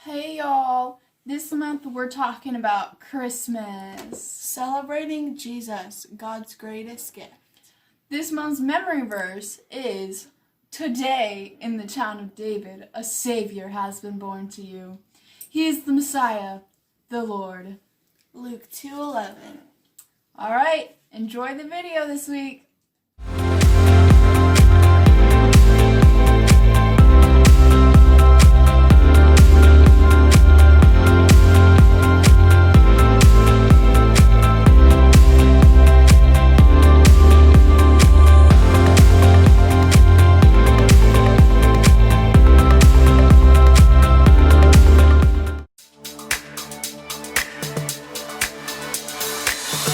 Hey y'all, this month we're talking about Christmas. Celebrating Jesus, God's greatest gift. This month's memory verse is, "Today in the town of David, a Savior has been born to you. He is the Messiah, the Lord." Luke 2:11. Alright, enjoy the video this week.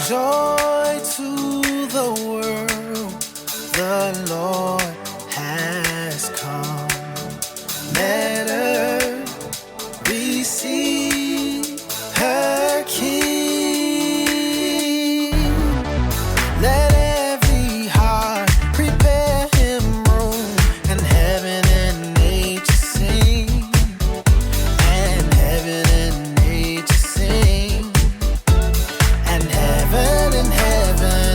Joy to the world, the Lord has come. Let earth receive her King. Let every heart prepare him room, and heaven and nature sing, and heaven and nature sing. And heaven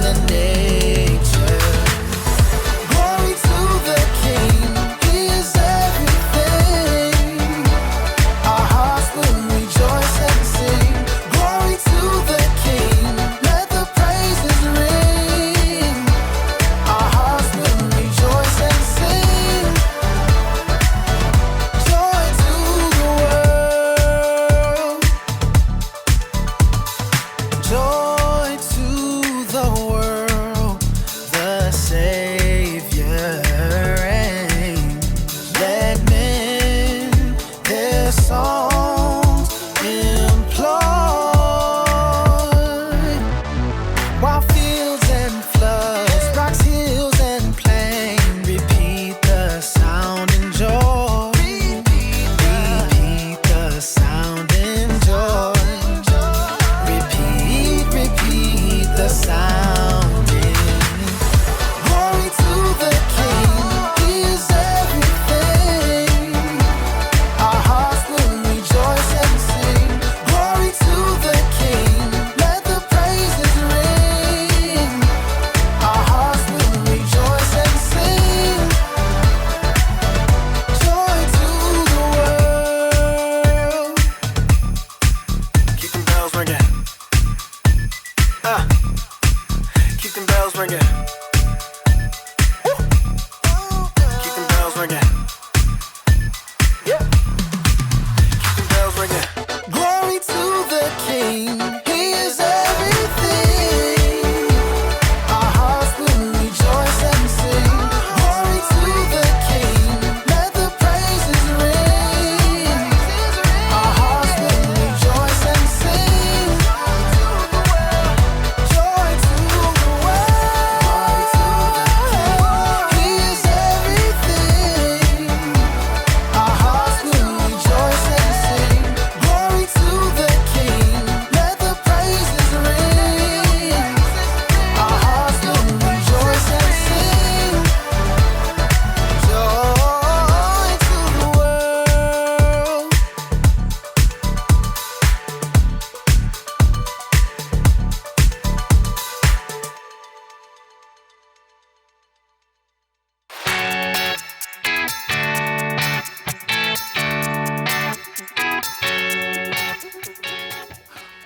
and nature. Glory to the King, He is everything. Our hearts will rejoice and sing. Glory to the King, let the praises ring. Our hearts will rejoice and sing. Joy to the world. Joy to the world, the Savior reigns. Let men their songs employ, while fields and floods, rocks, hills and plain repeat the sound and joy. Repeat the sound and joy. Repeat the sounding. Glory to the King, He is everything. Our hearts will rejoice and sing. Glory to the King, let the praises ring. Our hearts will rejoice and sing. Joy to the world. Keep them bells ringing. Keep them bells ringing. Keep them bells ringing. Yeah. Keep them bells ringing. Glory to the King, He is everything. Our hearts will rejoice and sing. Glory to the King, let the praises ring. Our hearts will rejoice and sing. Joy to the world. He is everything. Our hearts will rejoice and sing. Glory to the King, let the praises ring. Our hearts will rejoice and sing. Joy to the world.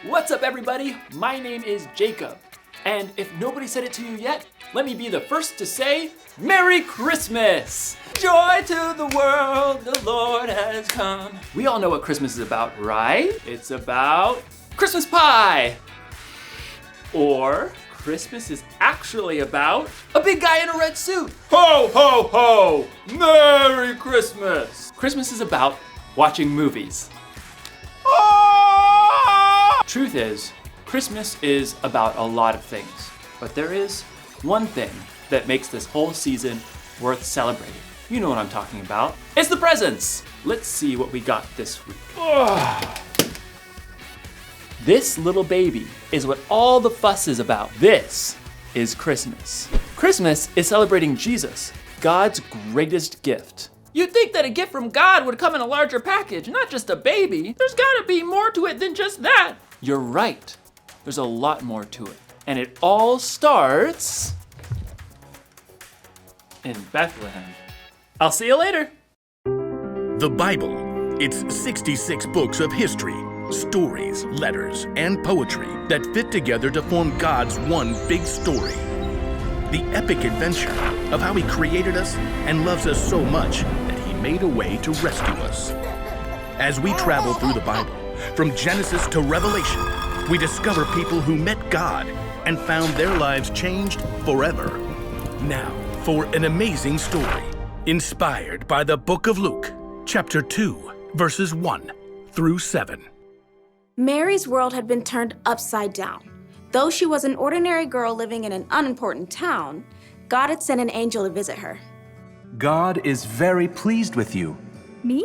What's up, everybody? My name is Jacob, and if nobody said it to you yet, let me be the first to say Merry Christmas! Joy to the world, the Lord has come. We all know what Christmas is about, right? It's about Christmas pie! Or Christmas is actually about a big guy in a red suit. Ho, ho, ho! Merry Christmas! Christmas is about watching movies. Truth is, Christmas is about a lot of things, but there is one thing that makes this whole season worth celebrating. You know what I'm talking about. It's the presents! Let's see what we got this week. This little baby is what all the fuss is about. This is Christmas. Christmas is celebrating Jesus, God's greatest gift. You'd think that a gift from God would come in a larger package, not just a baby. There's gotta be more to it than just that. You're right. There's a lot more to it. And it all starts in Bethlehem. I'll see you later. The Bible. It's 66 books of history, stories, letters, and poetry that fit together to form God's one big story. The epic adventure of how He created us and loves us so much that He made a way to rescue us. As we travel through the Bible, from Genesis to Revelation, we discover people who met God and found their lives changed forever. Now, for an amazing story, inspired by the book of Luke, chapter 2, verses 1 through 7. Mary's world had been turned upside down. Though she was an ordinary girl living in an unimportant town, God had sent an angel to visit her. God is very pleased with you. Me?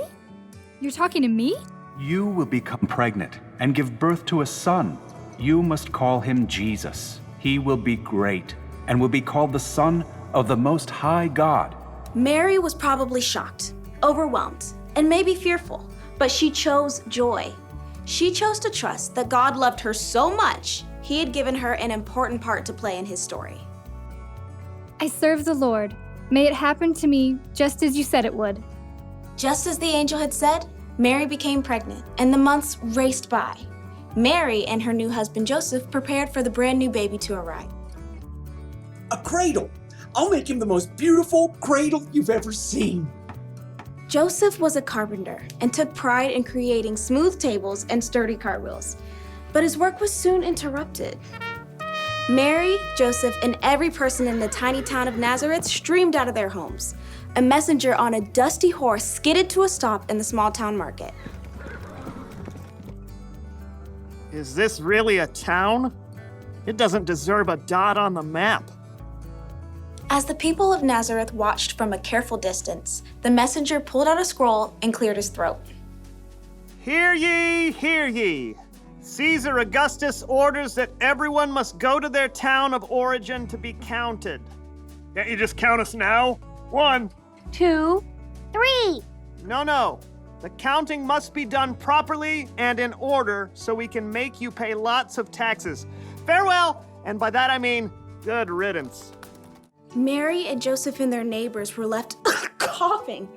You're talking to me? You will become pregnant and give birth to a son. You must call him Jesus. He will be great and will be called the Son of the Most High God. Mary was probably shocked, overwhelmed, and maybe fearful, but she chose joy. She chose to trust that God loved her so much, He had given her an important part to play in His story. I serve the Lord. May it happen to me just as you said it would. Just as the angel had said, Mary became pregnant, and the months raced by. Mary and her new husband Joseph prepared for the brand new baby to arrive. A cradle. I'll make him the most beautiful cradle you've ever seen. Joseph was a carpenter and took pride in creating smooth tables and sturdy cartwheels, but his work was soon interrupted. Mary, Joseph, and every person in the tiny town of Nazareth streamed out of their homes. A messenger on a dusty horse skidded to a stop in the small town market. Is this really a town? It doesn't deserve a dot on the map. As the people of Nazareth watched from a careful distance, the messenger pulled out a scroll and cleared his throat. Hear ye, hear ye. Caesar Augustus orders that everyone must go to their town of origin to be counted. Can't you just count us now? 1, 2, 3. No. The counting must be done properly and in order so we can make you pay lots of taxes. Farewell, and by that I mean good riddance. Mary and Joseph and their neighbors were left coughing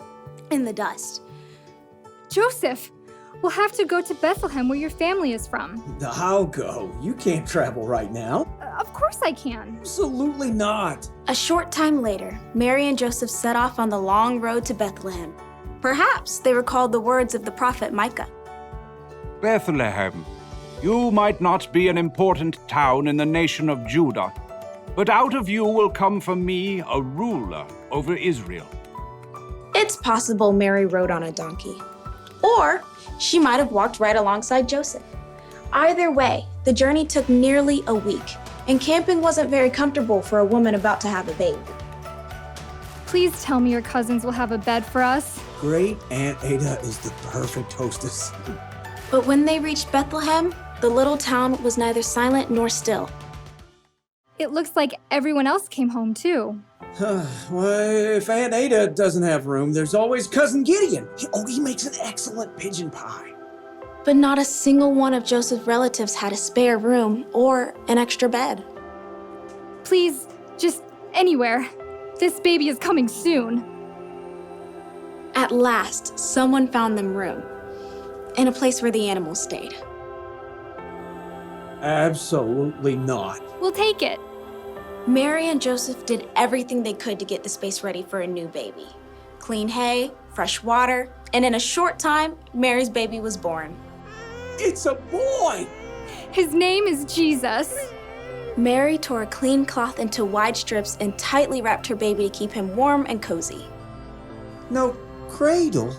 in the dust. Joseph, we'll have to go to Bethlehem where your family is from. I'll go. You can't travel right now. Of course I can. Absolutely not. A short time later, Mary and Joseph set off on the long road to Bethlehem. Perhaps they recalled the words of the prophet Micah. Bethlehem, you might not be an important town in the nation of Judah, but out of you will come for me a ruler over Israel. It's possible Mary rode on a donkey. Or she might have walked right alongside Joseph. Either way, the journey took nearly a week, and camping wasn't very comfortable for a woman about to have a baby. Please tell me your cousins will have a bed for us. Great Aunt Ada is the perfect hostess. But when they reached Bethlehem, the little town was neither silent nor still. It looks like everyone else came home too. Well, if Aunt Ada doesn't have room, there's always Cousin Gideon. He makes an excellent pigeon pie. But not a single one of Joseph's relatives had a spare room or an extra bed. Please, just anywhere. This baby is coming soon. At last, someone found them room, in a place where the animals stayed. Absolutely not. We'll take it. Mary and Joseph did everything they could to get the space ready for a new baby. Clean hay, fresh water, and in a short time, Mary's baby was born. It's a boy! His name is Jesus. Mary tore a clean cloth into wide strips and tightly wrapped her baby to keep him warm and cozy. No cradle?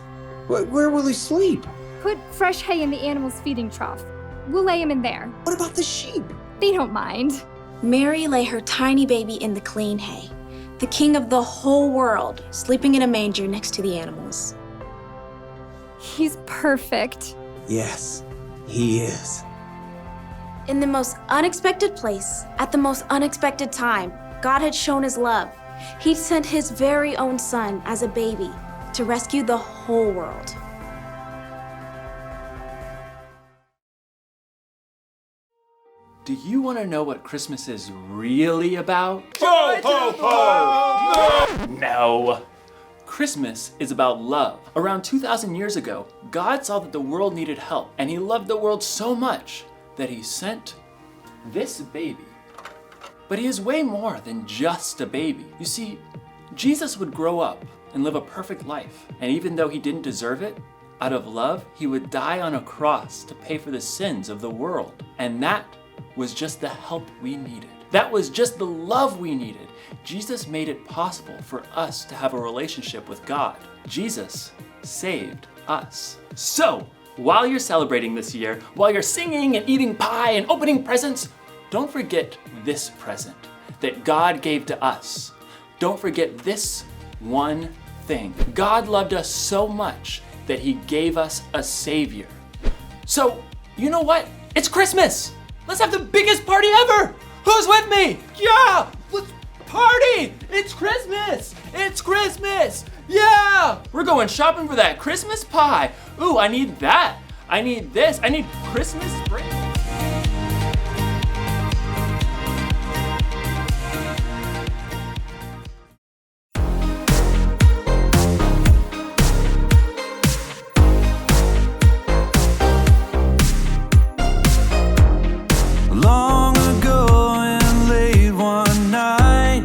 Where will he sleep? Put fresh hay in the animal's feeding trough. We'll lay him in there. What about the sheep? They don't mind. Mary lay her tiny baby in the clean hay, the king of the whole world, sleeping in a manger next to the animals. He's perfect. Yes, he is. In the most unexpected place, at the most unexpected time, God had shown His love. He sent His very own Son as a baby, to rescue the whole world. Do you want to know what Christmas is really about? Ho, ho, ho! No. Christmas is about love. Around 2,000 years ago, God saw that the world needed help, and he loved the world so much that he sent this baby. But he is way more than just a baby. You see, Jesus would grow up and live a perfect life, and even though he didn't deserve it, out of love, he would die on a cross to pay for the sins of the world. And that was just the help we needed. That was just the love we needed. Jesus made it possible for us to have a relationship with God. Jesus saved us. So, while you're celebrating this year, while you're singing and eating pie and opening presents, don't forget this present that God gave to us. Don't forget this one thing. God loved us so much that he gave us a savior. So, you know what? It's Christmas! Let's have the biggest party ever! Who's with me? Yeah! Let's party! It's Christmas! It's Christmas! Yeah! We're going shopping for that Christmas pie. Ooh, I need that. I need this. I need Christmas sprinkles. Long ago and late one night,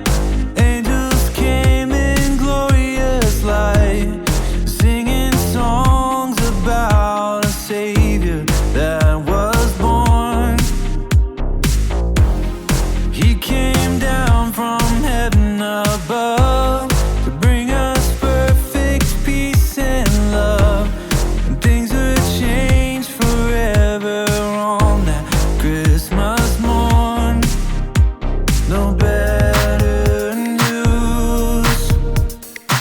angels came in glorious light, singing songs about a Savior that was born. He came down from heaven above to bring us perfect peace and love, and things would change forever on that Christmas morn. No better news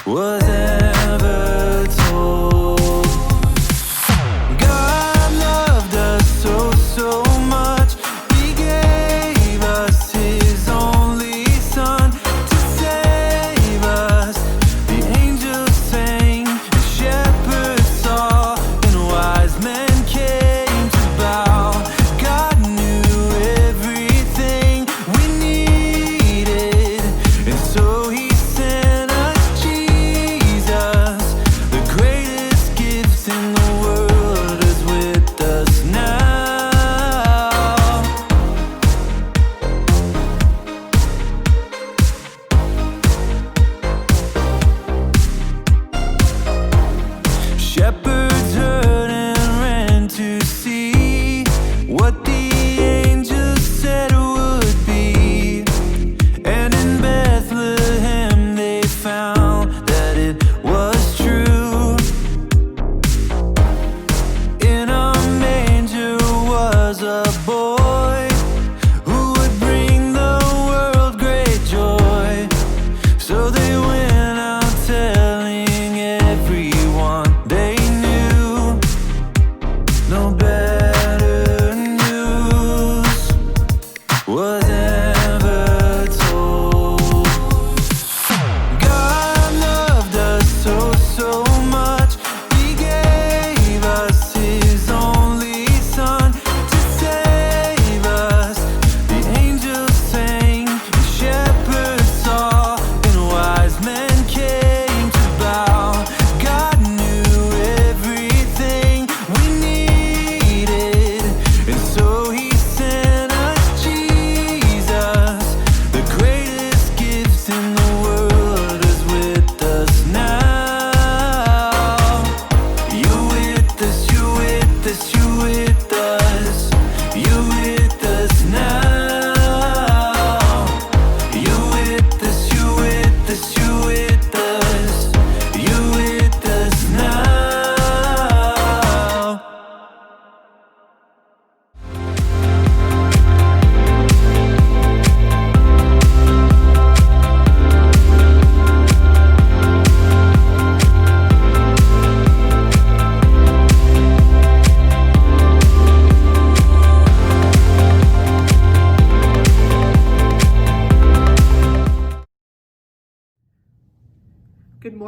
was ever told. God loved us so, so much, he gave us his only Son to save us. The angels sang, the shepherds saw, and wise men came to bow. God knew everything we needed, and so he sent us Jesus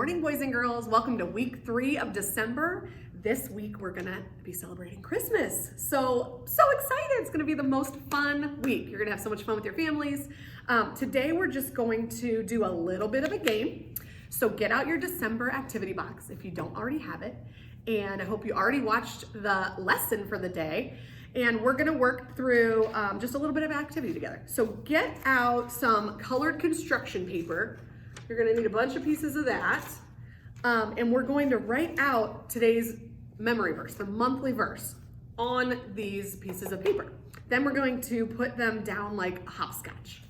morning, boys and girls. Welcome to week 3 of December. This week we're gonna be celebrating Christmas. So excited. It's gonna be the most fun week. You're gonna have so much fun with your families. Today we're just going to do a little bit of a game. So get out your December activity box if you don't already have it. And I hope you already watched the lesson for the day. And we're gonna work through just a little bit of activity together. So get out some colored construction paper. You're gonna need a bunch of pieces of that. And we're going to write out today's memory verse, the monthly verse, on these pieces of paper. Then we're going to put them down like hopscotch.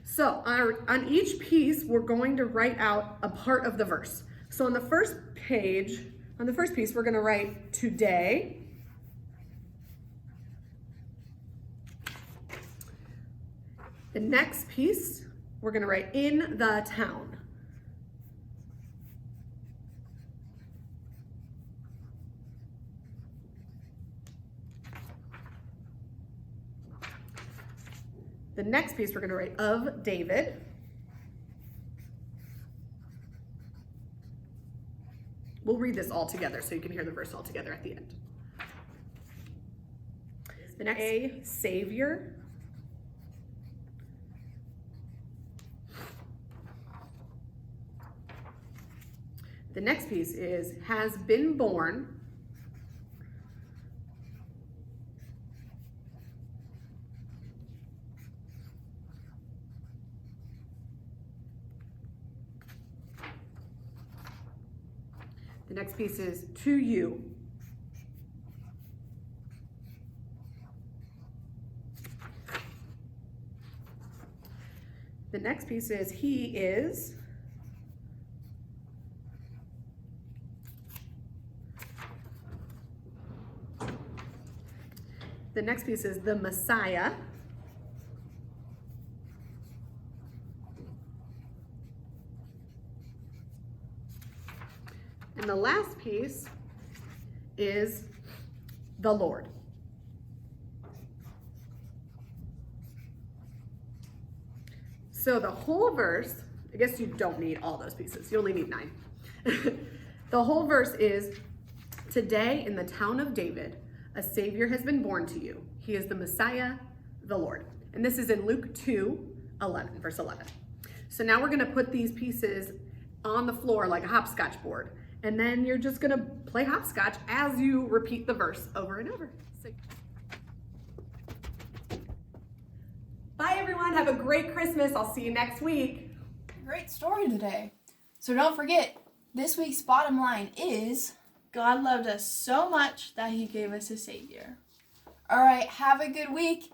So on each piece, we're going to write out a part of the verse. So on the first piece, we're gonna write today. The next piece, we're gonna write in the town. The next piece we're going to write of David. We'll read this all together so you can hear the verse all together at the end. The next, a Savior. The next piece is has been born. The next piece is to you. The next piece is he is. The next piece is the Messiah. And the last piece is the Lord. So the whole verse, I guess you don't need all those pieces. You only need 9. The whole verse is, today in the town of David, a Savior has been born to you. He is the Messiah, the Lord. And this is in Luke 2:11, verse 11. So now we're gonna put these pieces on the floor like a hopscotch board. And then you're just gonna play hopscotch as you repeat the verse over and over. Bye everyone, have a great Christmas. I'll see you next week. Great story today. So don't forget, this week's bottom line is God loved us so much that he gave us a Savior. All right, have a good week